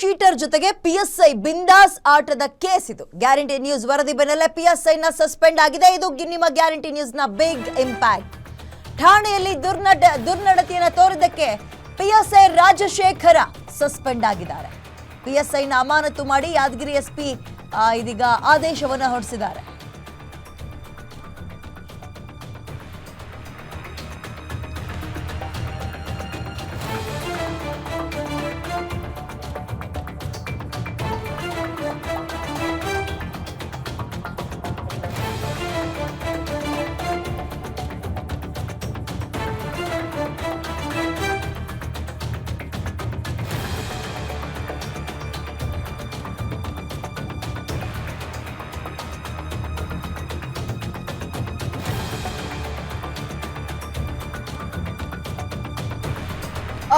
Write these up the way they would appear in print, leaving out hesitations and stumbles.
Sheeter ಜೊತೆಗೆ PSI ಬಿಂದಾಸ್ ಆಟದ ಕೇಸ್ ಇದು. ಗ್ಯಾರಂಟಿ ನ್ಯೂಸ್ ವರದಿ ಬೆನ್ನಲ್ಲೇ ಪಿಎಸ್ಐ ನ ಸಸ್ಪೆಂಡ್ ಆಗಿದೆ. ಇದು ನಿಮ್ಮ ಗ್ಯಾರಂಟಿ ನ್ಯೂಸ್ ನ ಬಿಗ್ ಇಂಪ್ಯಾಕ್ಟ್. ಠಾಣೆಯಲ್ಲಿ ದುರ್ನಡತೆಯನ್ನು ತೋರಿದ್ದಕ್ಕೆ ಪಿಎಸ್ಐ ರಾಜಶೇಖರ ಸಸ್ಪೆಂಡ್ ಆಗಿದ್ದಾರೆ. ಪಿಎಸ್ಐ ನ ಅಮಾನತು ಮಾಡಿ ಯಾದಗಿರಿ ಎಸ್ಪಿ ಇದೀಗ ಆದೇಶವನ್ನು ಹೊರಡಿಸಿದ್ದಾರೆ.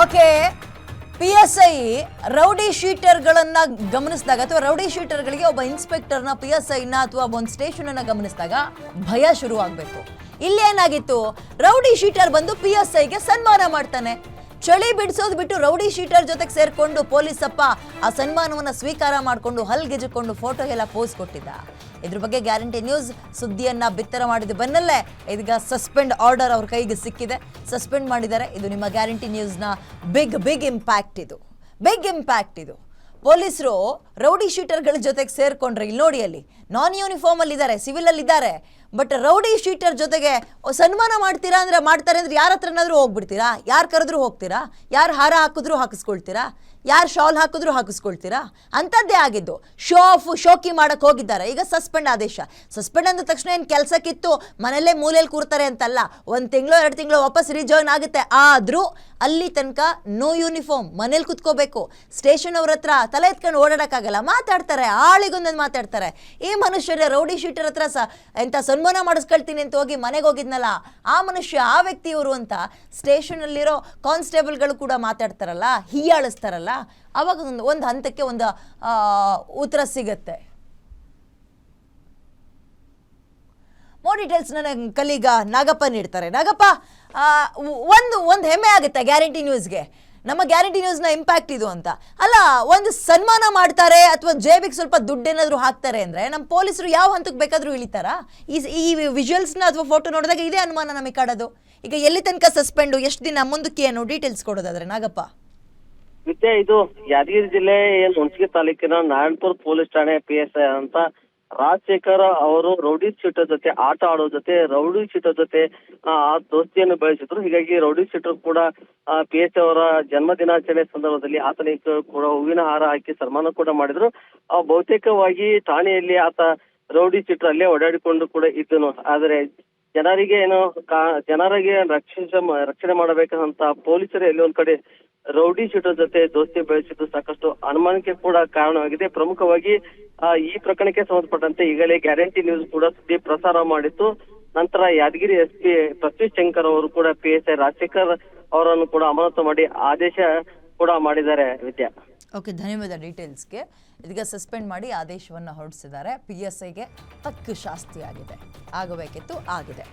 ಓಕೆ, ಪಿಎಸ್ಐ ರೌಡಿ ಶೀಟರ್ಗಳನ್ನ ಗಮನಿಸಿದಾಗ ಅಥವಾ ರೌಡಿ ಶೀಟರ್ಗಳಿಗೆ ಒಬ್ಬ ಇನ್ಸ್ಪೆಕ್ಟರ್ನ ಪಿಎಸ್ಐನ ಅಥವಾ ಒಂದು ಸ್ಟೇಷನ್ ಅನ್ನ ಗಮನಿಸಿದಾಗ ಭಯ ಶುರು ಆಗ್ಬೇಕು. ಇಲ್ಲಿ ಏನಾಗಿತ್ತು, ರೌಡಿ ಶೀಟರ್ ಬಂದು ಪಿಎಸ್ಐಗೆ ಸನ್ಮಾನ ಮಾಡ್ತಾನೆ. ಚಳಿ ಬಿಡಿಸೋದು ಬಿಟ್ಟು ರೌಡಿ ಶೀಟರ್ ಜೊತೆಗೆ ಸೇರ್ಕೊಂಡು ಪೊಲೀಸಪ್ಪ ಆ ಸನ್ಮಾನವನ್ನ ಸ್ವೀಕಾರ ಮಾಡಿಕೊಂಡು ಹಲ್ಗೆಜ್ಜಿಕೊಂಡು ಫೋಟೋ ಎಲ್ಲ ಪೋಸ್ ಕೊಟ್ಟಿದ್ದ. ಇದ್ರ ಬಗ್ಗೆ ಗ್ಯಾರಂಟಿ ನ್ಯೂಸ್ ಸುದ್ದಿಯನ್ನ ಬಿತ್ತರ ಮಾಡಿದ ಬೆನ್ನಲ್ಲೇ ಇದೀಗ ಸಸ್ಪೆಂಡ್ ಆರ್ಡರ್ ಅವ್ರ ಕೈಗೆ ಸಿಕ್ಕಿದೆ, ಸಸ್ಪೆಂಡ್ ಮಾಡಿದ್ದಾರೆ. ಇದು ನಿಮ್ಮ ಗ್ಯಾರಂಟಿ ನ್ಯೂಸ್ನ ಬಿಗ್ ಇಂಪ್ಯಾಕ್ಟ್. ಬಿಗ್ ಇಂಪ್ಯಾಕ್ಟ್ ಇದು. ಪೊಲೀಸರು ರೌಡಿ ಶೀಟರ್ಗಳ ಜೊತೆಗೆ ಸೇರ್ಕೊಂಡ್ರೆ ಇಲ್ಲಿ ನೋಡಿ, ಅಲ್ಲಿ ನಾನ್ ಯೂನಿಫಾರ್ಮ್ ಅಲ್ಲಿ ಇದ್ದಾರೆ, ಸಿವಿಲ್ ಅಲ್ಲಿ ಇದ್ದಾರೆ. ಬಟ್ ರೌಡಿ ಶೀಟರ್ ಜೊತೆಗೆ ಸನ್ಮಾನ ಮಾಡ್ತೀರಾ ಅಂದ್ರೆ ಮಾಡ್ತಾರೆ ಅಂದ್ರೆ ಯಾರ ಹತ್ರನಾದ್ರೂ ಹೋಗ್ಬಿಡ್ತೀರಾ? ಯಾರು ಕರೆದ್ರೂ ಹೋಗ್ತೀರಾ? ಯಾರು ಹಾರ ಹಾಕಿದ್ರು ಹಾಕಿಸ್ಕೊಳ್ತೀರಾ? ಯಾರು ಶಾಲ್ ಹಾಕಿದ್ರು ಹಾಕಿಸ್ಕೊಳ್ತೀರಾ? ಅಂಥದ್ದೇ ಆಗಿದ್ದು. ಶೋಕಿ ಮಾಡಕ್ಕೆ ಹೋಗಿದ್ದಾರೆ. ಈಗ ಸಸ್ಪೆಂಡ್ ಆದೇಶ. ಸಸ್ಪೆಂಡ್ ಅಂದ ತಕ್ಷಣ ಏನು ಕೆಲಸಕ್ಕಿತ್ತು ಮನೆಯಲ್ಲೇ ಮೂಲೆಯಲ್ಲಿ ಕೂರ್ತಾರೆ ಅಂತಲ್ಲ. 1 ತಿಂಗಳು 2 ತಿಂಗಳು ವಾಪಸ್ ರಿಜಾಯ್ನ್ ಆಗುತ್ತೆ. ಆದರೂ ಅಲ್ಲಿ ತನಕ ನೋ ಯೂನಿಫಾರ್ಮ್, ಮನೇಲಿ ಕುತ್ಕೋಬೇಕು. ಸ್ಟೇಷನ್ ಅವ್ರ ಹತ್ರ ತಲೆ ಎತ್ಕೊಂಡು ಓಡಾಡೋಕ್ಕಾಗಲ್ಲ. ಮಾತಾಡ್ತಾರೆ, ಆಳಿಗೊಂದೊಂದು ಮಾತಾಡ್ತಾರೆ. ಈ ಮನುಷ್ಯರೇ ರೌಡಿ ಶೀಟರ್ ಹತ್ರ ಎಂಥ ಸನ್ಮಾನ ಮಾಡಿಸ್ಕೊಳ್ತೀನಿ ಅಂತ ಹೋಗಿ ಮನೆಗೆ ಹೋಗಿದ್ನಲ್ಲ ಆ ಮನುಷ್ಯ, ಆ ವ್ಯಕ್ತಿ ಇವರು ಅಂತ ಸ್ಟೇಷನಲ್ಲಿರೋ ಕಾನ್ಸ್ಟೇಬಲ್ಗಳು ಕೂಡ ಮಾತಾಡ್ತಾರಲ್ಲ, ಹೀಯಾಳಿಸ್ತಾರಲ್ಲ. ಅವಾಗ ಒಂದು ಹಂತಕ್ಕೆ ಒಂದು ಉತ್ತರ ಸಿಗತ್ತೆ. ಮೋರ್ ಡೀಟೇಲ್ಸ್ ನನ್ನ ಕಲೀಗ ನಾಗಪ್ಪ ನೀಡ್ತಾರೆ. ನಾಗಪ್ಪ, ಒಂದು ಹೆಮ್ಮೆ ಆಗುತ್ತೆ ಗ್ಯಾರಂಟಿ ನ್ಯೂಸ್ಗೆ. ನಮ್ಮ ಗ್ಯಾರಂಟಿ ನ್ಯೂಸ್ನ ಇಂಪ್ಯಾಕ್ಟ್ ಇದು ಅಂತ ಅಲ್ಲ, ಒಂದು ಸನ್ಮಾನ ಮಾಡ್ತಾರೆ ಅಥವಾ ಜೇಬಿಗೆ ಸ್ವಲ್ಪ ದುಡ್ಡೇನಾದರೂ ಹಾಕ್ತಾರೆ ಅಂದರೆ ನಮ್ಮ ಪೊಲೀಸರು ಯಾವ ಹಂತಕ್ಕೆ ಬೇಕಾದರೂ ಇಳಿತಾರಾ? ಈ ವಿಜುವಲ್ಸ್ನ ಅಥವಾ ಫೋಟೋ ನೋಡಿದಾಗ ಇದೇ ಅನುಮಾನ ನಮಗೆ ಕಾಡೋದು. ಈಗ ಎಲ್ಲಿ ತನಕ ಸಸ್ಪೆಂಡು, ಎಷ್ಟು ದಿನ ಮುಂದಕ್ಕೆ ಏನು ಡೀಟೇಲ್ಸ್ ಕೊಡೋದಾದ್ರೆ ನಾಗಪ್ಪ? ವಿದ್ಯಾ, ಇದು ಯಾದಗಿರಿ ಜಿಲ್ಲೆ ಹುಣಸಗಿ ತಾಲೂಕಿನ ನಾರಾಯಣಪುರ ಪೊಲೀಸ್ ಠಾಣೆ PSI ಅಂತ ರಾಜಶೇಖರ್ ಅವರು ರೌಡಿ ಶೀಟರ್ ಜೊತೆ ಆಟ ಆಡೋ ಜೊತೆ ರೌಡಿ ಶೀಟರ್ ಜೊತೆ ದೋಸ್ತಿಯನ್ನು ಬೆಳೆಸಿದ್ರು. ಹೀಗಾಗಿ ರೌಡಿ ಶೀಟರ್ ಕೂಡ PSI ಅವರ ಜನ್ಮ ದಿನಾಚರಣೆ ಸಂದರ್ಭದಲ್ಲಿ ಆತನಿಗೆ ಕೂಡ ಹೂವಿನ ಹಾರ ಹಾಕಿ ಸನ್ಮಾನ ಕೂಡ ಮಾಡಿದ್ರು. ಬಹುತೇಕವಾಗಿ ಠಾಣೆಯಲ್ಲಿ ಆತ ರೌಡಿ ಶೀಟರ್ ಅಲ್ಲೇ ಓಡಾಡಿಕೊಂಡು ಕೂಡ ಇದ್ದನು. ಆದ್ರೆ ಜನರಿಗೆ ರಕ್ಷಣೆ ಮಾಡಬೇಕಂತ ಪೊಲೀಸರು ಎಲ್ಲಿ ಒಂದ್ ಕಡೆ ರೌಡಿ ಶೀಟರ್ ಜೊತೆ ದೋಸ್ತಿ ಬೆಳೆಸಿದ್ದು ಸಾಕಷ್ಟು ಅನುಮಾನಕ್ಕೆ ಕೂಡ ಕಾರಣವಾಗಿದೆ. ಪ್ರಮುಖವಾಗಿ ಈ ಪ್ರಕರಣಕ್ಕೆ ಸಂಬಂಧಪಟ್ಟಂತೆ ಈಗಲೇ ಗ್ಯಾರಂಟಿ ನ್ಯೂಸ್ ಕೂಡ ಸುದ್ದಿ ಪ್ರಸಾರ ಮಾಡಿತ್ತು. ನಂತರ ಯಾದಗಿರಿ SP ಪ್ರತ್ಯುಷ್ ಶಂಕರ್ ಅವರು ಕೂಡ PSI ರಾಜಶೇಖರ್ ಅವರನ್ನು ಕೂಡ ಅಮಾನತು ಮಾಡಿ ಆದೇಶ ಕೂಡ ಮಾಡಿದ್ದಾರೆ. ವಿದ್ಯಾ, ಓಕೆ, ಧನ್ಯವಾದ ಡೀಟೇಲ್ಸ್ಗೆ. ಇದೀಗ ಸಸ್ಪೆಂಡ್ ಮಾಡಿ ಆದೇಶವನ್ನು ಹೊರಡಿಸಿದ್ದಾರೆ. PSIಗೆ ತಕ್ಕ ಶಾಸ್ತಿ ಆಗಿದೆ, ಆಗಬೇಕಿತ್ತು, ಆಗಿದೆ.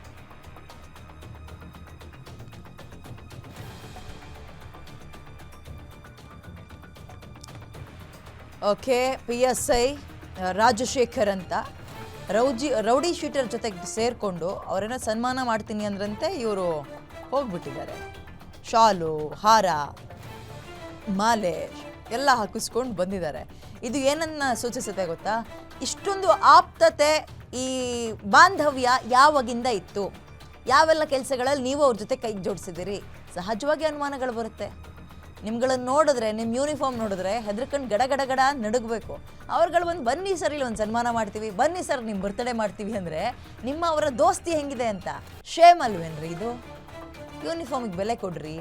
ಓಕೆ, PSI ರಾಜಶೇಖರ್ ಅಂತ ರೌಡಿ ಶೀಟರ್ ಜೊತೆಗೆ ಸೇರಿಕೊಂಡು ಅವರೇನೋ ಸನ್ಮಾನ ಮಾಡ್ತೀನಿ ಅಂದ್ರಂತೆ ಇವರು ಹೋಗ್ಬಿಟ್ಟಿದ್ದಾರೆ. ಶಾಲು, ಹಾರ, ಮಾಲೆ ಎಲ್ಲ ಹಾಕಿಸ್ಕೊಂಡು ಬಂದಿದ್ದಾರೆ. ಇದು ಏನನ್ನ ಸೂಚಿಸುತ್ತೆ ಗೊತ್ತಾ? ಇಷ್ಟೊಂದು ಆಪ್ತತೆ, ಈ ಬಾಂಧವ್ಯ ಯಾವಾಗಿಂದ ಇತ್ತು? ಯಾವೆಲ್ಲ ಕೆಲಸಗಳಲ್ಲಿ ನೀವು ಅವ್ರ ಜೊತೆ ಕೈ ಜೋಡಿಸಿದಿರಿ? ಸಹಜವಾಗಿ ಅನುಮಾನಗಳು ಬರುತ್ತೆ. ನಿಮ್ಗಳನ್ನು ನೋಡಿದ್ರೆ, ನಿಮ್ಮ ಯೂನಿಫಾರ್ಮ್ ನೋಡಿದ್ರೆ ಹೆದರ್ಕೊಂಡು ಗಡ ನಡುಗಬೇಕು. ಅವ್ರುಗಳು ಬನ್ನಿ ಸರ್, ಇಲ್ಲಿ ಒಂದು ಸನ್ಮಾನ ಮಾಡ್ತೀವಿ, ಬನ್ನಿ ಸರ್ ನಿಮ್ಮ ಬರ್ತ್ಡೇ ಮಾಡ್ತೀವಿ ಅಂದರೆ ಅವರ ದೋಸ್ತಿ ಹೆಂಗಿದೆ ಅಂತ ಶೇಮ್ ಅಲ್ವೇನ್ರಿ ಇದು? ಯೂನಿಫಾರ್ಮಿಗೆ ಬೆಲೆ ಕೊಡ್ರಿ.